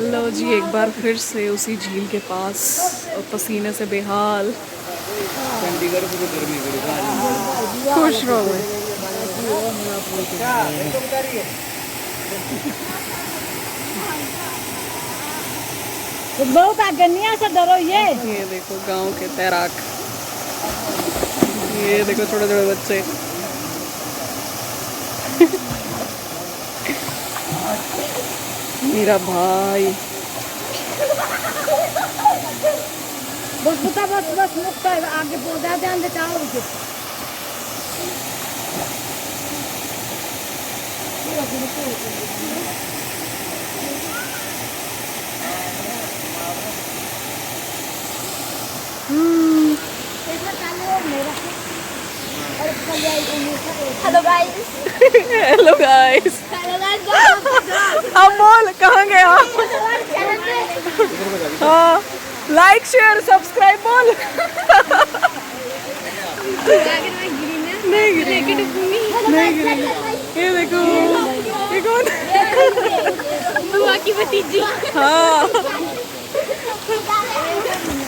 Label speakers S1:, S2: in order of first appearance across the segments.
S1: लो जी, एक बार फिर से उसी झील के पास और पसीने से बेहाल। खुश रहो।
S2: बहुत आगनिया से डरो ये
S1: देखो गांव के तैराक, ये देखो छोटे छोटे बच्चे। मेरा भाई
S2: बस बस मुक्त आगे पौधा ध्यान देता हूँ। Hello guys.
S1: Hello guys. अब बोल कहाँ गए आप? हाँ, लाइक शेयर सब्सक्राइब बोल। नहीं गिरी, नहीं गिरी। ये देखो, ये कौन?
S2: बुआ की भतीजी।
S1: हाँ,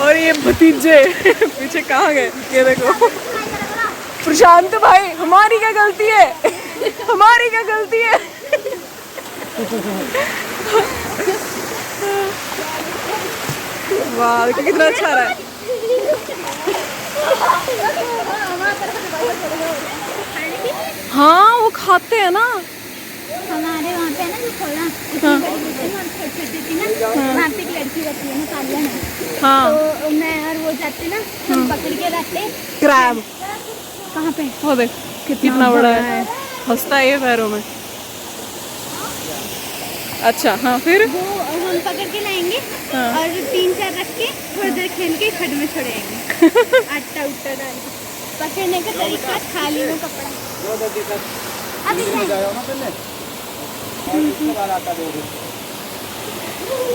S1: और ये भतीजे पीछे कहाँ गए? ये देखो प्रशांत भाई, हमारी क्या गलती है? हमारी क्या गलती है? वाह, कितना अच्छा रहा है। हाँ, वो खाते हैं ना
S2: हमारे वहाँ पे ना जो खोला छोटी थी ना, वहाँ पे एक लड़की रहती है ना कालिया में।
S1: हाँ,
S2: तो मैं और वो जाते ना, हम पकड़ के रखते।
S1: क्रैब
S2: कहाँ पे?
S1: वो देख कितना बड़ा है, हंसता है ये पैरों में। अच्छा हाँ, फिर
S2: वो हम पकड़ के लाएंगे।
S1: हाँ।
S2: और 3-4 रख के थोड़ी देर खेल के खड में छोड़ेंगे। आटा उट्टा डाल के पकड़ने का तरीका खाली में कपड़ा।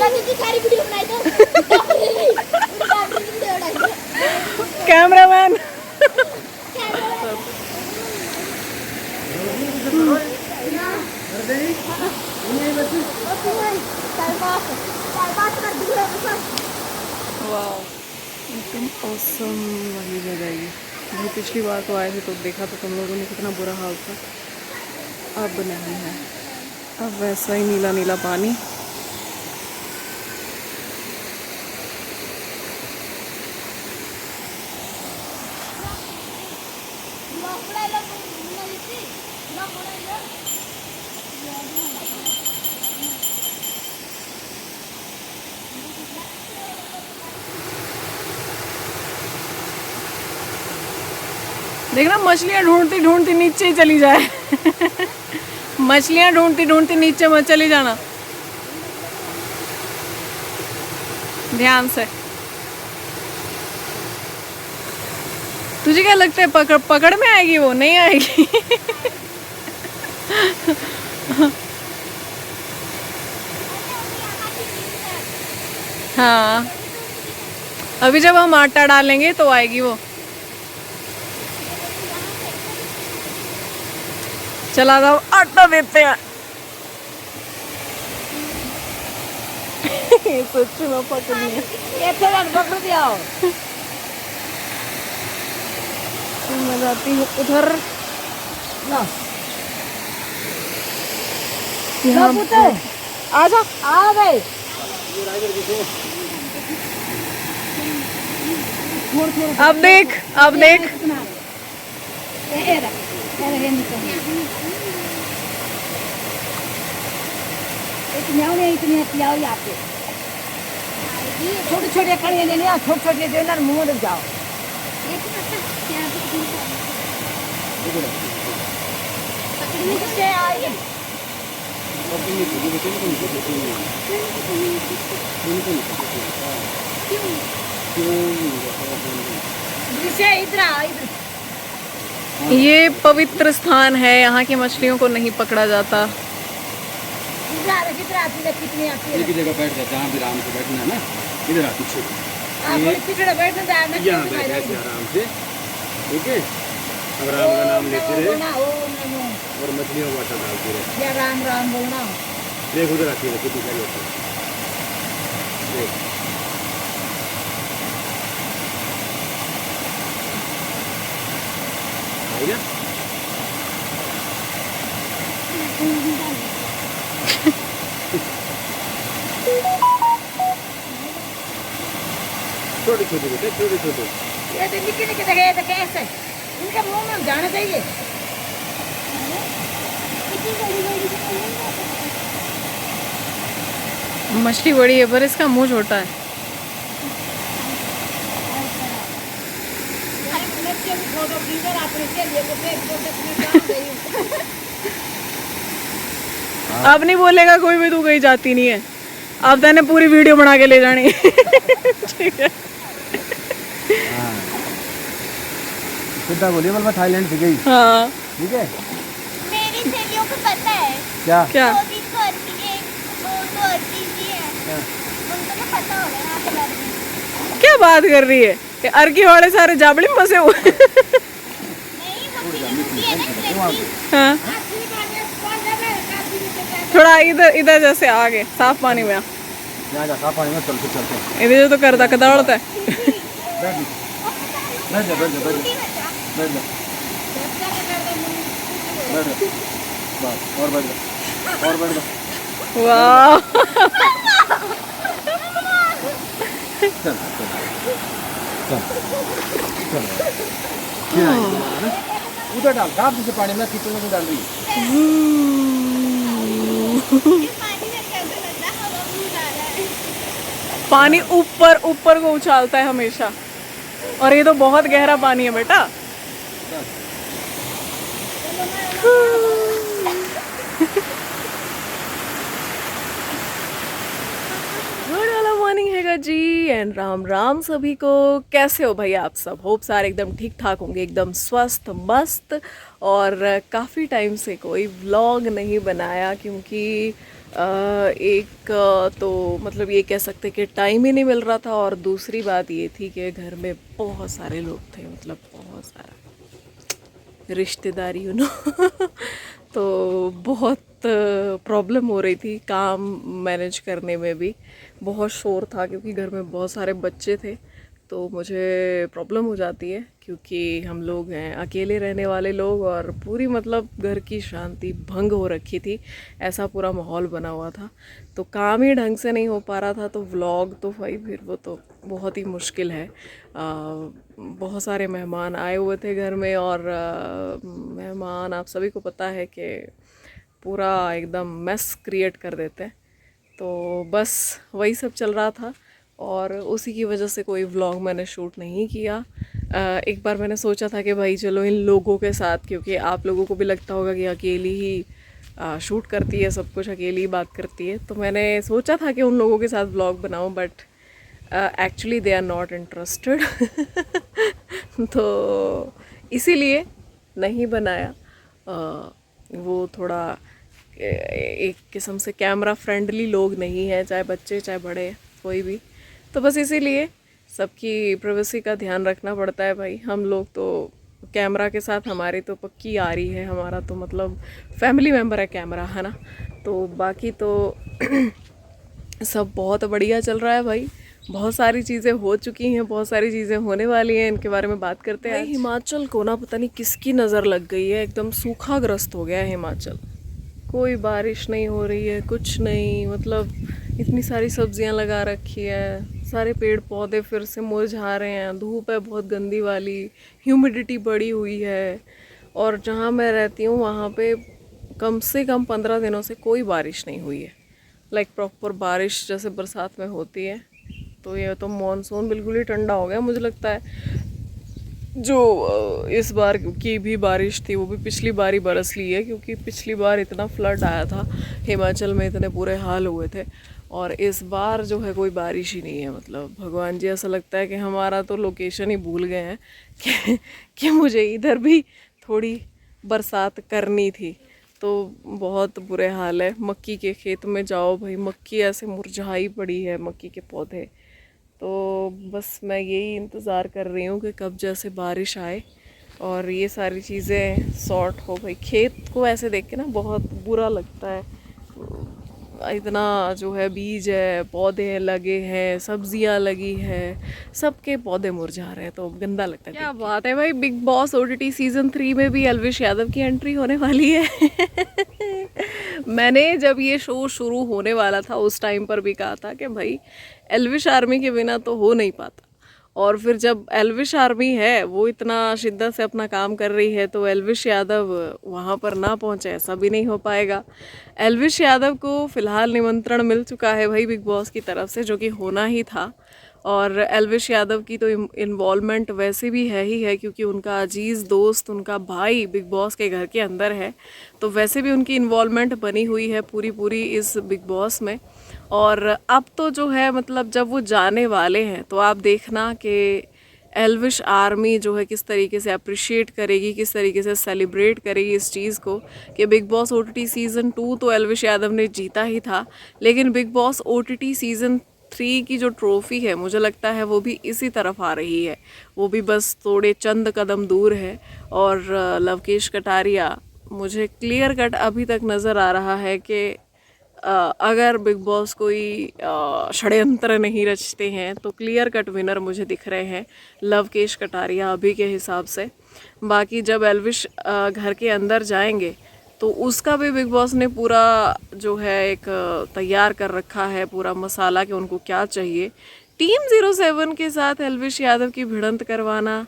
S2: अभी सारी वीडियो बनाई तो
S1: कैमरामैन। वाह, एकदम ऑसम वाली जगह ये। जो पिछली बार तो आए थे तो देखा तो तुम लोगों ने कितना बुरा हाल था। अब नहीं है, अब वैसा ही नीला नीला पानी। देखना मछलियाँ ढूंढती ढूंढती नीचे ही चली जाए। मछलियाँ ढूंढती ढूंढती नीचे मत चली जाना, ध्यान से। तुझे क्या लगता है पकड़ में आएगी? वो नहीं आएगी। हाँ, अभी जब हम आटा डालेंगे तो आएगी वो। चला जाओ, आटा देते हैं। सच में पकड़ी है। मैं जाती हूँ उधर। आजा,
S2: आ गए।
S1: अब देख, अब देख।
S2: छोटे छोटे कड़ियाँ लेने, छोटे छोटे देना, मुँह लग जाओ।
S1: ये पवित्र स्थान है, यहाँ की मछलियों को नहीं पकड़ा जाता।
S3: एक ही जगह बैठ जाए जहाँ भी आराम से बैठना है ना, इधर आप पीछे यहाँ बैठ जाए आराम से, ठीक है। अब राम का नाम लेते रहे और मछलियों को आटा डालते रहे।
S2: राम राम बोलना।
S3: देख उधर आती है कितनी सारी होती है। छोटे छोटे बेटे, छोटे छोटे।
S4: ये तो निके निके जगह तो कैसे इनके मुंह में जाना चाहिए।
S1: मछली बड़ी है पर इसका मुंह छोटा है। अब नहीं बोलेगा कोई भी, तू कहीं जाती नहीं है। अब तैने पूरी वीडियो बना के ले जानी है। ठीक है।
S3: सीधा बोलिए, मैं थाईलैंड से गई।
S1: हाँ
S3: ठीक है।
S2: मेरी सहेलियों को पता है
S3: क्या?
S1: क्या?
S2: वो भी तो आती है, वो तो आती ही है, उनको तो पता होगा यहाँ के बारे में।
S1: क्या बात कर रही है? ये अर्की वाले सारे जाबड़ी में बसे हुए।
S2: नहीं मम्मी ने रुकी है ना लड़की।
S1: हाँ थोड़ा इधर इधर जैसे आगे साफ पानी में आ।
S3: यहाँ जा, साफ पानी में चलते चलते।
S1: इधर जो तो करता कदाड़ता है।
S3: बैठ जा, बैठ जा, बैठ जा, बैठ जा, बैठ जा, बैठ जा। बस, और बैठ जा, और बैठ जा।
S1: वाह
S3: चल चल चल चल। ये आई तुम्हारा ना? उधर डाल, साफ जैसे पानी में किचन में डाल रही है।
S2: पानी में कैसे लगता है, हवा में जा रहा है।
S1: पानी ऊपर ऊपर को उछालता है हमेशा, और ये तो बहुत गहरा पानी है बेटा। गुड वाला मॉर्निंग हैगा जी, एंड राम राम सभी को। कैसे हो भाई आप सब? होप सारे एकदम ठीक ठाक होंगे, एकदम स्वस्थ मस्त। और काफ़ी टाइम से कोई व्लॉग नहीं बनाया, क्योंकि एक तो मतलब ये कह सकते कि टाइम ही नहीं मिल रहा था, और दूसरी बात ये थी कि घर में बहुत सारे लोग थे, मतलब बहुत सारा रिश्तेदारी यू नो। तो बहुत प्रॉब्लम हो रही थी काम मैनेज करने में भी। बहुत शोर था क्योंकि घर में बहुत सारे बच्चे थे, तो मुझे प्रॉब्लम हो जाती है क्योंकि हम लोग हैं अकेले रहने वाले लोग, और पूरी मतलब घर की शांति भंग हो रखी थी, ऐसा पूरा माहौल बना हुआ था। तो काम ही ढंग से नहीं हो पा रहा था, तो व्लॉग तो भाई फिर वो तो बहुत ही मुश्किल है। बहुत सारे मेहमान आए हुए थे घर में, और मेहमान आप सभी को पता है कि पूरा एकदम मेस क्रिएट कर देते हैं। तो बस वही सब चल रहा था, और उसी की वजह से कोई व्लॉग मैंने शूट नहीं किया। एक बार मैंने सोचा था कि भाई चलो इन लोगों के साथ, क्योंकि आप लोगों को भी लगता होगा कि अकेली ही शूट करती है, सब कुछ अकेली ही बात करती है, तो मैंने सोचा था कि उन लोगों के साथ व्लॉग बनाऊं, but actually they are not interested. तो इसीलिए नहीं बनाया। वो थोड़ा एक किस्म से कैमरा फ्रेंडली लोग नहीं है, चाहे बच्चे चाहे बड़े कोई भी। तो बस इसीलिए सबकी प्राइवेसी का ध्यान रखना पड़ता है भाई। हम लोग तो कैमरा के साथ, हमारी तो पक्की यारी है, हमारा तो मतलब फैमिली मेम्बर है कैमरा, है ना। तो बाकी तो सब बहुत बढ़िया चल रहा है भाई। बहुत सारी चीज़ें हो चुकी हैं, बहुत सारी चीज़ें होने वाली हैं, इनके बारे में बात करते हैं। हिमाचल को ना पता नहीं किसकी नज़र लग गई है, एकदम सूखाग्रस्त हो गया है हिमाचल। कोई बारिश नहीं हो रही है, कुछ नहीं, मतलब इतनी सारी सब्जियां लगा रखी है, सारे पेड़ पौधे फिर से मुरझा रहे हैं, धूप है बहुत गंदी वाली, ह्यूमिडिटी बढ़ी हुई है। और जहाँ मैं रहती हूँ वहाँ पे कम से कम 15 दिनों से कोई बारिश नहीं हुई है, लाइक प्रॉपर बारिश जैसे बरसात में होती है। तो ये तो मॉनसून बिल्कुल ही ठंडा हो गया। मुझे लगता है जो इस बार की भी बारिश थी वो भी पिछली बार ही बरस ली है, क्योंकि पिछली बार इतना फ्लड आया था हिमाचल में, इतने बुरे हाल हुए थे। और इस बार जो है कोई बारिश ही नहीं है। मतलब भगवान जी, ऐसा लगता है कि हमारा तो लोकेशन ही भूल गए हैं कि मुझे इधर भी थोड़ी बरसात करनी थी। तो बहुत बुरे हाल है। मक्की के खेत में जाओ भाई, मक्की ऐसे मुरझाई पड़ी है, मक्की के पौधे। तो बस मैं यही इंतज़ार कर रही हूँ कि कब जैसे बारिश आए और ये सारी चीज़ें सॉर्ट हो भाई। खेत को ऐसे देख के ना बहुत बुरा लगता है, इतना जो है बीज है, पौधे लगे हैं, सब्जियां लगी है, सबके पौधे मुरझा रहे हैं, तो गंदा लगता है। क्या बात है भाई, बिग बॉस OTT सीज़न 3 में भी एल्विश यादव की एंट्री होने वाली है। मैंने जब ये शो शुरू होने वाला था उस टाइम पर भी कहा था कि भाई एल्विश आर्मी के बिना तो हो नहीं पाता, और फिर जब एल्विश आर्मी है वो इतना शिद्दत से अपना काम कर रही है तो एल्विश यादव वहाँ पर ना पहुँचे ऐसा भी नहीं हो पाएगा। एल्विश यादव को फ़िलहाल निमंत्रण मिल चुका है भाई बिग बॉस की तरफ से, जो कि होना ही था। और एल्विश यादव की तो इन्वॉल्वमेंट वैसे भी है ही है, क्योंकि उनका अजीज़ दोस्त, उनका भाई बिग बॉस के घर के अंदर है, तो वैसे भी उनकी इन्वॉल्वमेंट बनी हुई है पूरी पूरी इस बिग बॉस में। और अब तो जो है मतलब जब वो जाने वाले हैं तो आप देखना कि एल्विश आर्मी जो है किस तरीके से अप्रिशिएट करेगी, किस तरीके से सेलिब्रेट करेगी इस चीज़ को कि बिग बॉस OTT सीज़न 2 तो एल्विश यादव ने जीता ही था, लेकिन बिग बॉस OTT सीज़न 3 की जो ट्रॉफ़ी है मुझे लगता है वो भी इसी तरफ आ रही है, वो भी बस थोड़े चंद कदम दूर है। और लवकेश कटारिया, मुझे क्लियर कट अभी तक नज़र आ रहा है कि अगर बिग बॉस कोई षड्यंत्र नहीं रचते हैं तो क्लियर कट विनर मुझे दिख रहे हैं लवकेश कटारिया अभी के हिसाब से। बाकी जब एल्विश घर के अंदर जाएंगे तो उसका भी बिग बॉस ने पूरा जो है एक तैयार कर रखा है पूरा मसाला कि उनको क्या चाहिए। टीम 07 के साथ एल्विश यादव की भिड़ंत करवाना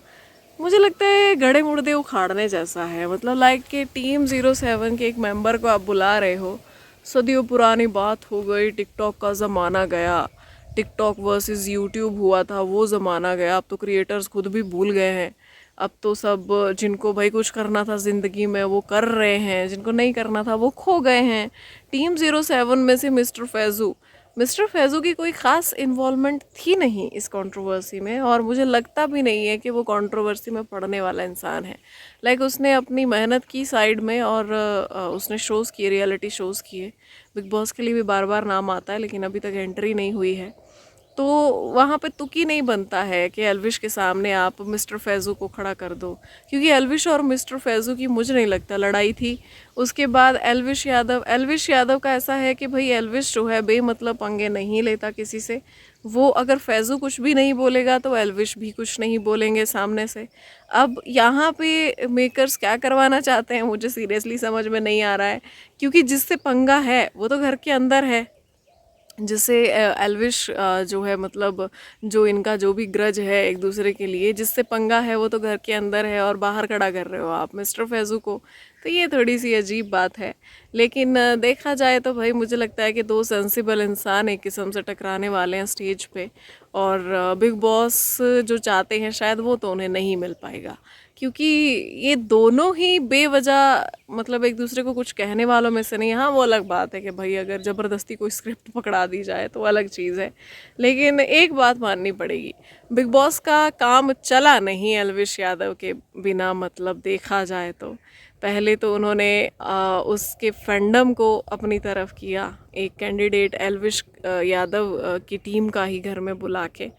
S1: मुझे लगता है गड़े मुर्दे उखाड़ने जैसा है। मतलब लाइक कि टीम 07 के एक मेंबर को आप बुला रहे हो, सदियों पुरानी बात हो गई, टिकटॉक का ज़माना गया, टिकटॉक वर्सेस यूट्यूब हुआ था वो ज़माना गया, अब तो क्रिएटर्स खुद भी भूल गए हैं, अब तो सब जिनको भाई कुछ करना था ज़िंदगी में वो कर रहे हैं, जिनको नहीं करना था वो खो गए हैं। टीम 07 में से मिस्टर फैज़ू की कोई ख़ास इन्वॉल्वमेंट थी नहीं इस कंट्रोवर्सी में, और मुझे लगता भी नहीं है कि वो कंट्रोवर्सी में पड़ने वाला इंसान है। लाइक उसने अपनी मेहनत की साइड में और उसने शोज़ किए, रियलिटी शोज़ किए, बिग बॉस के लिए भी बार बार नाम आता है लेकिन अभी तक एंट्री नहीं हुई है। तो वहाँ पे तुकी नहीं बनता है कि एल्विश के सामने आप मिस्टर फैज़ू को खड़ा कर दो, क्योंकि एल्विश और मिस्टर फैज़ू की मुझे नहीं लगता लड़ाई थी। उसके बाद एल्विश यादव का ऐसा है कि भाई एल्विश जो है बेमतलब पंगे नहीं लेता किसी से, वो अगर फैज़ू कुछ भी नहीं बोलेगा तो एल्विश भी कुछ नहीं बोलेंगे सामने से। अब यहाँ पे मेकर्स क्या करवाना चाहते हैं मुझे सीरियसली समझ में नहीं आ रहा है, क्योंकि जिससे पंगा है वो तो घर के अंदर है, जिससे एल्विश जो है मतलब जो इनका जो भी ग्रज है एक दूसरे के लिए, जिससे पंगा है वो तो घर के अंदर है और बाहर खड़ा कर रहे हो आप मिस्टर फैज़ू को, तो ये थोड़ी सी अजीब बात है। लेकिन देखा जाए तो भाई मुझे लगता है कि दो सेंसिबल इंसान एक किस्म से टकराने वाले हैं स्टेज पे, और बिग बॉस जो चाहते हैं शायद वो तो उन्हें नहीं मिल पाएगा, क्योंकि ये दोनों ही बेवजह मतलब एक दूसरे को कुछ कहने वालों में से नहीं। हाँ वो अलग बात है कि भाई अगर ज़बरदस्ती कोई स्क्रिप्ट पकड़ा दी जाए तो अलग चीज़ है, लेकिन एक बात माननी पड़ेगी, बिग बॉस का काम चला नहीं एल्विश यादव के बिना। मतलब देखा जाए तो पहले तो उन्होंने उसके फैंडम को अपनी तरफ किया, एक कैंडिडेट एल्विश यादव की टीम का ही घर में बुला के,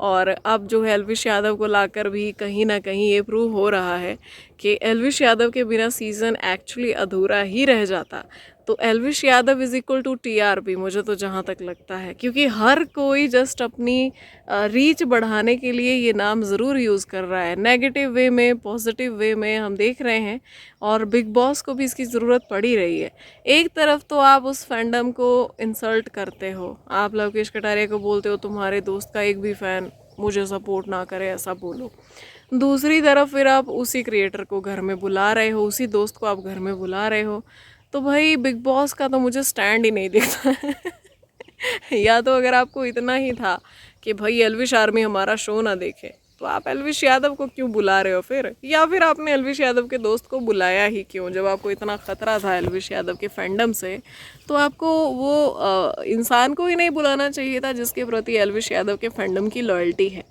S1: और अब जो है एल्विश यादव को लाकर भी कहीं ना कहीं ये प्रूव हो रहा है कि एल्विश यादव के बिना सीज़न एक्चुअली अधूरा ही रह जाता। तो Elvish Yadav is equal to TRP मुझे तो जहाँ तक लगता है, क्योंकि हर कोई जस्ट अपनी रीच बढ़ाने के लिए ये नाम ज़रूर यूज़ कर रहा है, नेगेटिव वे में पॉजिटिव वे में हम देख रहे हैं, और बिग बॉस को भी इसकी ज़रूरत पड़ ही रही है। एक तरफ तो आप उस फैंडम को इंसल्ट करते हो, आप लवकेश कटारिया को बोलते हो तुम्हारे दोस्त का एक भी फ़ैन मुझे सपोर्ट ना करे ऐसा बोलो, दूसरी तरफ फिर आप उसी क्रिएटर को घर में बुला रहे हो, उसी दोस्त को आप घर में बुला रहे हो, तो भाई बिग बॉस का तो मुझे स्टैंड ही नहीं दिखता है। या तो अगर आपको इतना ही था कि भाई एल्विश आर्मी हमारा शो ना देखे तो आप एल्विश यादव को क्यों बुला रहे हो फिर, या फिर आपने एल्विश यादव के दोस्त को बुलाया ही क्यों? जब आपको इतना ख़तरा था एल्विश यादव के फैंडम से तो आपको वो इंसान को ही नहीं बुलाना चाहिए था जिसके प्रति एल्विश यादव के फैंडम की लॉयल्टी है।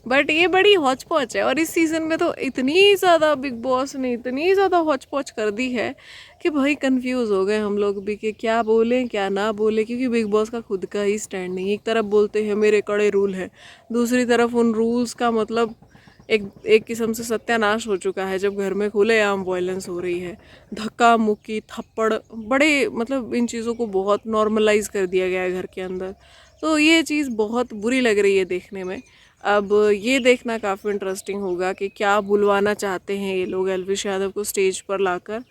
S1: बट ये बड़ी हौच पौच है, और इस सीज़न में तो इतनी ज़्यादा बिग बॉस ने इतनी ज़्यादा हौच पौच कर दी है कि भाई कंफ्यूज हो गए हम लोग भी कि क्या बोलें क्या ना बोलें, क्योंकि बिग बॉस का खुद का ही स्टैंड नहीं। एक तरफ बोलते हैं मेरे कड़े रूल हैं, दूसरी तरफ उन रूल्स का मतलब एक किस्म से सत्यानाश हो चुका है जब घर में खुलेआम वायलेंस हो रही है, धक्का मुक्की थप्पड़, बड़े मतलब इन चीज़ों को बहुत नॉर्मलाइज कर दिया गया है घर के अंदर। तो ये चीज़ बहुत बुरी लग रही है देखने में। अब ये देखना काफ़ी इंटरेस्टिंग होगा कि क्या बुलवाना चाहते हैं ये लोग एल्विश यादव को स्टेज पर लाकर।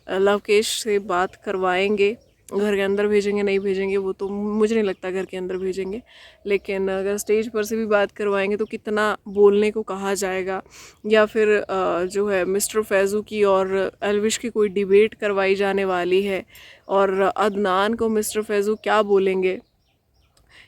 S1: लवकेश से बात करवाएंगे। घर के अंदर भेजेंगे नहीं भेजेंगे वो तो मुझे नहीं लगता घर के अंदर भेजेंगे, लेकिन अगर स्टेज पर से भी बात करवाएंगे तो कितना बोलने को कहा जाएगा, या फिर जो है मिस्टर फैज़ू की और एल्विश की कोई डिबेट करवाई जाने वाली है और अदनान को मिस्टर फैज़ू क्या बोलेंगे।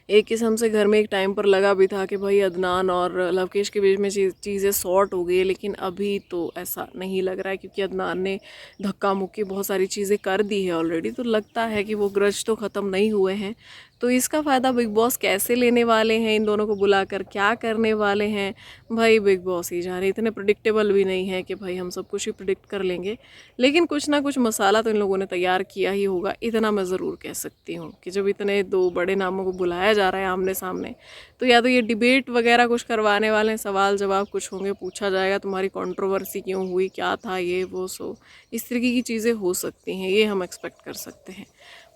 S1: एक किस्म से घर में एक टाइम पर लगा भी था कि भाई अदनान और लवकेश के बीच में चीज़ें सॉर्ट हो गई, लेकिन अभी तो ऐसा नहीं लग रहा है क्योंकि अदनान ने धक्का मुक्की बहुत सारी चीज़ें कर दी है ऑलरेडी। तो लगता है कि वो ग्रज तो ख़त्म नहीं हुए हैं। तो इसका फ़ायदा बिग बॉस कैसे लेने वाले हैं, इन दोनों को बुलाकर क्या करने वाले हैं, भाई बिग बॉस ही जाने। इतने प्रिडिक्टेबल भी नहीं है कि भाई हम सब कुछ ही प्रिडिक्ट कर लेंगे, लेकिन कुछ ना कुछ मसाला तो इन लोगों ने तैयार किया ही होगा, इतना मैं ज़रूर कह सकती हूँ कि जब इतने दो बड़े नामों को बुलाया जा रहा है आमने सामने, तो या तो ये डिबेट वगैरह कुछ करवाने वाले हैं, सवाल जवाब कुछ होंगे, पूछा जाएगा तुम्हारी कंट्रोवर्सी क्यों हुई, क्या था ये वो, सो इस तरीके की चीज़ें हो सकती हैं, ये हम एक्सपेक्ट कर सकते हैं।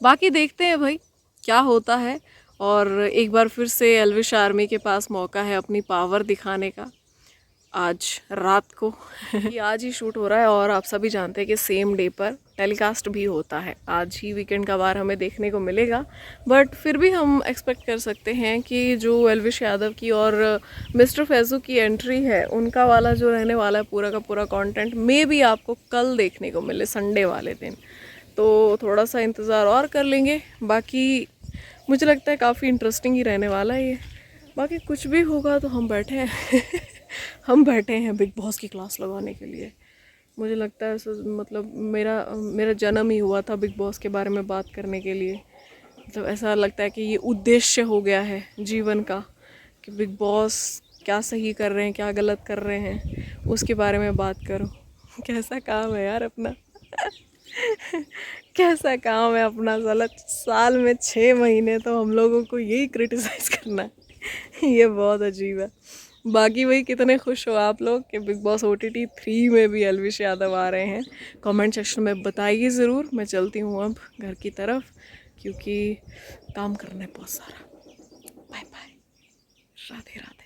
S1: बाकी देखते हैं भाई क्या होता है। और एक बार फिर से एल्विश आर्मी के पास मौका है अपनी पावर दिखाने का आज रात को। ये आज ही शूट हो रहा है और आप सभी जानते हैं कि सेम डे पर टेलीकास्ट भी होता है। आज ही वीकेंड का वार हमें देखने को मिलेगा, बट फिर भी हम एक्सपेक्ट कर सकते हैं कि जो एल्विश यादव की और मिस्टर फैज़ू की एंट्री है उनका वाला जो रहने वाला है पूरा का पूरा कंटेंट मे भी आपको कल देखने को मिले, संडे वाले दिन। तो थोड़ा सा इंतज़ार और कर लेंगे। बाकी मुझे लगता है काफ़ी इंटरेस्टिंग ही रहने वाला है ये। बाकी कुछ भी होगा तो हम बैठे हैं हम बैठे हैं बिग बॉस की क्लास लगाने के लिए। मुझे लगता है मतलब मेरा जन्म ही हुआ था बिग बॉस के बारे में बात करने के लिए। मतलब ऐसा लगता है कि ये उद्देश्य हो गया है जीवन का कि बिग बॉस क्या सही कर रहे हैं क्या गलत कर रहे हैं उसके बारे में बात करो। कैसा काम है यार अपना कैसा काम है अपना, साल में 6 महीने तो हम लोगों को यही क्रिटिसाइज़ करना है ये बहुत अजीब है। बाकी वही कितने खुश हो आप लोग कि बिग बॉस OTT 3 में भी एल्विश यादव आ रहे हैं, कमेंट सेक्शन में बताइए ज़रूर। मैं चलती हूँ अब घर की तरफ क्योंकि काम करना है बहुत सारा। Bye bye, Radhe Radhe.